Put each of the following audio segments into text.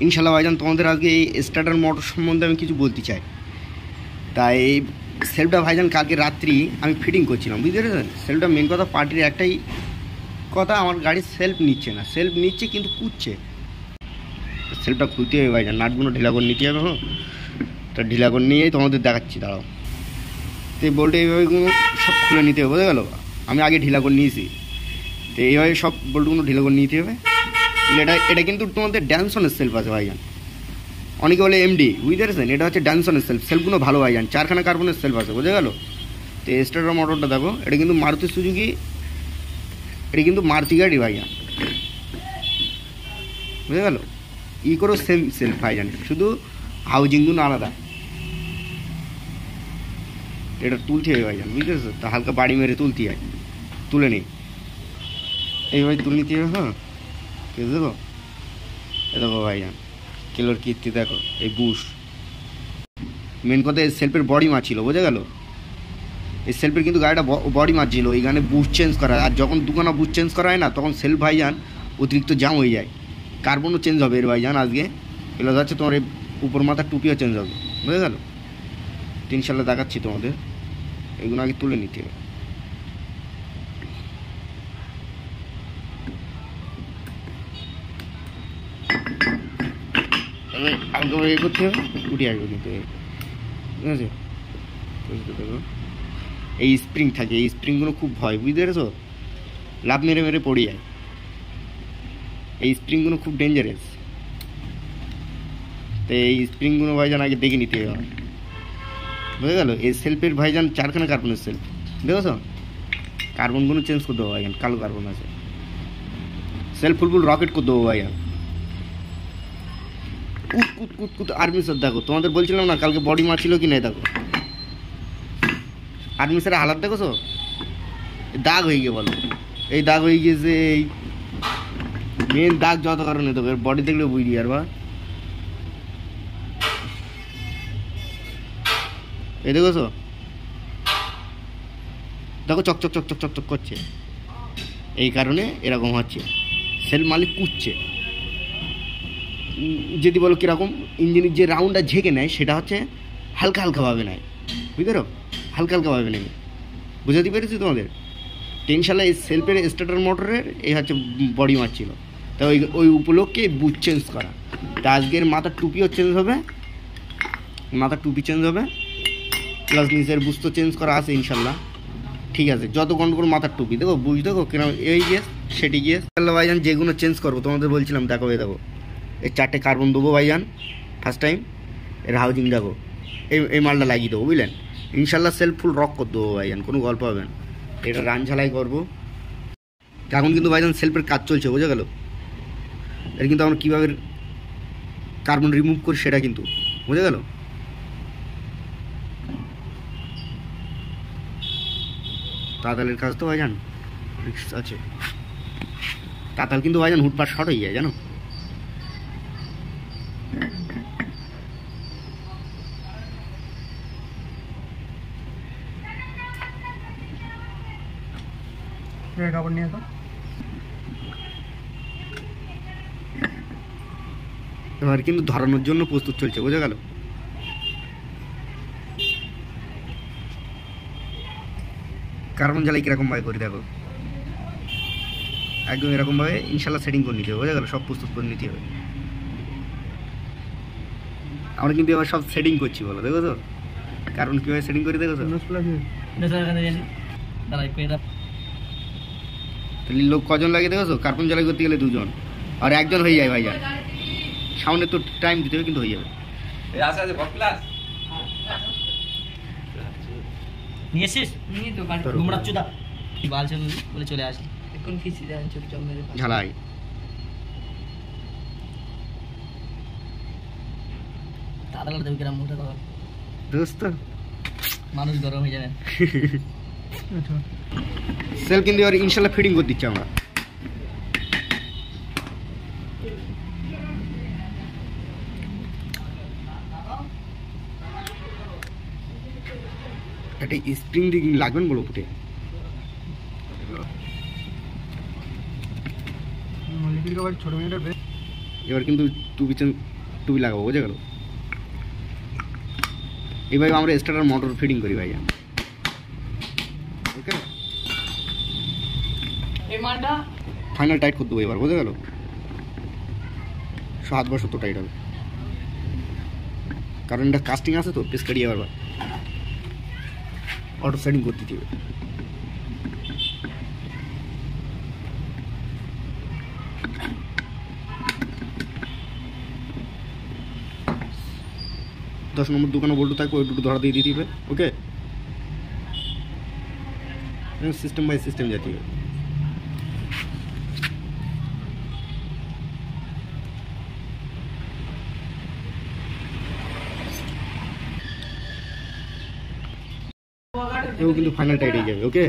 ইনশাল্লাহ ভাইজান তোমাদের আজকে এই স্টার্টার মোটর সম্বন্ধে আমি কিছু বলতে চাই। তাই এই সেলফটা ভাইজান কালকে রাত্রি আমি ফিটিং করছিলাম, বুঝতে পেরেছেন। সেলফটা মেন কথা, পার্টির একটাই কথা, আমার গাড়ির সেলফ নিচ্ছে না, সেলফ নিচ্ছে কিন্তু কুচ্ছে। সেলফটা খুলতে হবে ভাইজান, নাটগুলো ঢিলা করে নিতে হবে। তা ঢিলা করে নিয়েই তোমাদের দেখাচ্ছি, দাঁড়াও। তো এই বোল্টে এইভাবেগুলো সব খুলে নিতে হবে, বোঝা গেল। আমি আগে ঢিলা করে নিয়েছি, তো এইভাবে সব বোল্টগুলো ঢিলা করে নিতে হবে। এটা কিন্তু তোমাদের ড্যানসনের সেলফ আছে ভাইজান, অনেকে বলে এমডি, বুঝতে পেরেছেন। এটা হচ্ছে ড্যানসনের সেলফ, সেলফগুলো ভালো ভাইজান, 4খানা কার্বনের সেলফ আছে, বোঝা গেল। তো স্টার্টার মোটরটা দেখো, এটা কিন্তু মারুতি সুজুকি, এটা কিন্তু মারুতি গাড়ি ভাইজান, বুঝা গেল। করেও সেম সেলফ ভাইজান, শুধু হাউজিংগুলো আলাদা। এটা তুলতে হবে ভাইজান, বুঝতে পেরেছো। তা হালকা বাড়ি মেরে তুলতে হয়, তুলে নেই এইভাবে তুলে নিতে হবে। হ্যাঁ, দেখো এ দেখো ভাইজান, কিলোর কীর্তি দেখো, এই বুশ। মেন কথা, এই সেলফের বডি মারছিল, বোঝা গেল। এই সেলফের কিন্তু গাড়িটা বডি মারছিল, এইখানে বুশ চেঞ্জ করা। আর যখন দুখানা বুশ চেঞ্জ করা হয় না, তখন সেলফ ভাইজান অতিরিক্ত জাম হয়ে যায়। কার্বনও চেঞ্জ হবে এর ভাইজান আজকে, এগুলো যাচ্ছে তোমার এই উপর মাথার টুপিও চেঞ্জ হবে, বুঝা গেল। 3 সালে দেখাচ্ছি তোমাদের, এগুলো আগে তুলে নিতে হবে। আগে এ করতে হবে, উঠে আসবে কিন্তু, ঠিক আছে। দেখো এই স্প্রিং থাকে, এই স্প্রিংগুলো খুব ভয়, বুঝতে পেরেছো। লাভ মেরে মেরে পড়ে যায়, এই স্প্রিংগুলো খুব ডেঞ্জারাস। তো এই স্প্রিংগুলো ভাইজান আগে দেখে নিতে হবে, বুঝে গেল। এই সেলফের ভাইজান 4খানা কার্বনের সেলফ, দেখেছো। কার্বনগুলো চেঞ্জ করে দেবো ভাইজান, কালো কার্বন আছে। সেলফ ফুলফুল রকেট করে দেবো ভাইজান, কুত কুত কুত কুত। আর্মি স্যার দেখো, তোমাদের বলছিলাম না কালকে বডি মারছিল কি নাই, দেখো আর্মি স্যারের হালাত দেখো, দাগ হয়ে গিয়ে বলো, এই দাগ হয়ে গিয়েছে। এই মেন দাগ যত কারণে দেখো, বডি দেখলে বুঝি। আর বা এই দেখো, দেখো চকচক চকচক চকচক করছে। এই কারণে এরকম হচ্ছে, সেল মালিক কুচ্ছে। যদি বলো কীরকম, ইঞ্জিনের যে রাউন্ডটা ঝেঁকে নেয়, সেটা হচ্ছে হালকা হালকাভাবে নেয়, বুঝতে পারো, হালকা হালকাভাবে নেয়। বুঝাতে পেরেছি তোমাদের। 10 সালে এই সেলফের স্টার্টার মোটরের এই হচ্ছে বডি মারছিল, তা ওই উপলক্ষে বুট চেঞ্জ করা। তা আজকের মাথার টুপিও চেঞ্জ হবে, মাথার টুপি চেঞ্জ হবে, প্লাস নিচের বুঝ তো চেঞ্জ করা আছে ইনশাল্লাহ, ঠিক আছে। যত গন্ডগোল মাথার টুপি দেখো, বুঝ দেখো কিরকম, এই গিয়েস সেটি গিয়েস। তাহলে ভাইজান যেগুলো চেঞ্জ করবো তোমাদের বলছিলাম, দেখো এই দেখো, এই 4টে কার্বন দেবো ভাইজান ফার্স্ট টাইম। এর হাউজিং দেখো, এই মালটা লাগিয়ে দেবো, বুঝলেন। ইনশাল্লাহ সেলফ ফুল রক করে দেবো ভাইজান, কোনো গল্প হবে না। এটা রান ঝালাই করবো। এখন কিন্তু ভাইজান সেলফের কাজ চলছে, বোঝা গেল। এর কিন্তু আমরা কীভাবে কার্বন রিমুভ করি সেটা কিন্তু বোঝা গেল। তাতালের কাজ তো ভাইজান রিস্ক আছে, তাতাল কিন্তু ভাইজান হুটপাট শর্ট হয়ে যায়, জানো। কাপড় নিয়ে তো এবার কিন্তু ধরানোর জন্য প্রস্তুত চলছে, বোঝা গেল। কার্বন জ্বালাই কিরকম ভাবে করি দেখো, একদম এরকম ভাবে ইনশাল্লাহ সেটিং করে নিতে হবে, বোঝা গেল। সব প্রস্তুত করে নিতে হবে। আমরা কিন্তু এবার সব সেটিং করছি, বলো দেখো তো কার্বন কীভাবে সেটিং করি, দেখো তো। তাহলে লোক কজন লাগে দেখো তো, কার্বন জ্বালাই করতে গেলে 2 জন, আর 1 জন হয়ে যায় ভাইজান। সামনে তো টাইম দিতে হবে, কিন্তু হয়ে যাবে। নিয়ে এসেছিস দোকান ঘুমড়াচ্ছুদা বালছে বলে চলে আসি এখন কিছু দেন চুপচাপ মেরে ঝালাই। দাদা দেবে কিরম মোটা দাদা দোস্ত, মানুষ গরম হয়ে যাবে। সেল কিন্তু এবার ইনশাল্লাহ ফিটিং করে দিচ্ছি আমরা। একটা স্প্রিং দিয়ে লাগবেন বলো ফুটে, ছোট মিটার এবার কিন্তু টুপি লাগাবো, বুঝে গেল? এইভাবে আমরা স্টার্টার মোটর ফিটিং করি ভাইজান। ওকে, এই মালটা ফাইনাল টাইট করে দেবো এবার, বুঝে গেল? 7/70 টাইট হবে, কারণ এটা কাস্টিং আছে তো, পেস কাটিয়ে এবার অটো সেটিং করতে দিবে। দশ নম্বর দোকানে বল্টু থাকবে, ওই দুটো ধরা দিয়ে দিতে হবে। ওকে, সিস্টেম বাই সিস্টেম যেতে হবে। এও কিন্তু ফাইনাল টাইট হয়ে যাবে। ওকে,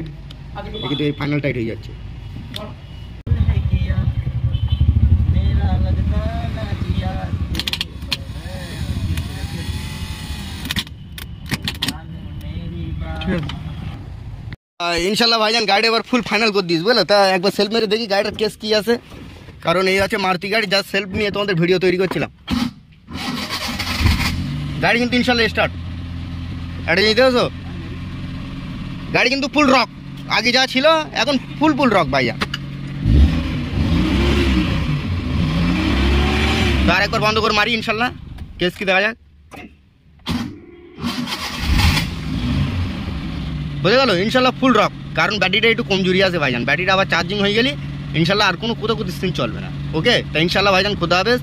কিন্তু এই ফাইনাল টাইট হয়ে যাচ্ছে। ইনশাল্লাহ ভাইজান গাড়ি এবার ফুল ফাইনাল করে দিস, বুঝলো? তা একবার সেলফ মেরে দেখি গাড়িটার কেস কি আছে, কারণ এই আছে মারুতি গাড়ি, যা সেলফ নিয়ে তোমাদের ভিডিও তৈরি করছিলাম। গাড়ি কিন্তু ইনশাল্লাহ স্টার্ট, এটা নিতে হতো। গাড়ি কিন্তু ফুল রক, আগে যা ছিল এখন ফুল রক ভাইয়া। তো আর একবার বন্ধ করে মারি, ইনশাল্লাহ কেস কি দেখা যাক। বুঝে গেল? ইনশাল্লাহ ফুল রক, কারণ ব্যাটারিটা একটু কমজোরি আছে ভাইজান। ব্যাটারিটা আবার চার্জিং হয়ে গেলে ইনশাল্লাহ আর কোনো কোথাও সিম চলবে না। ওকে, তা ইনশাল্লাহ ভাইজান, খোদা হাফেজ।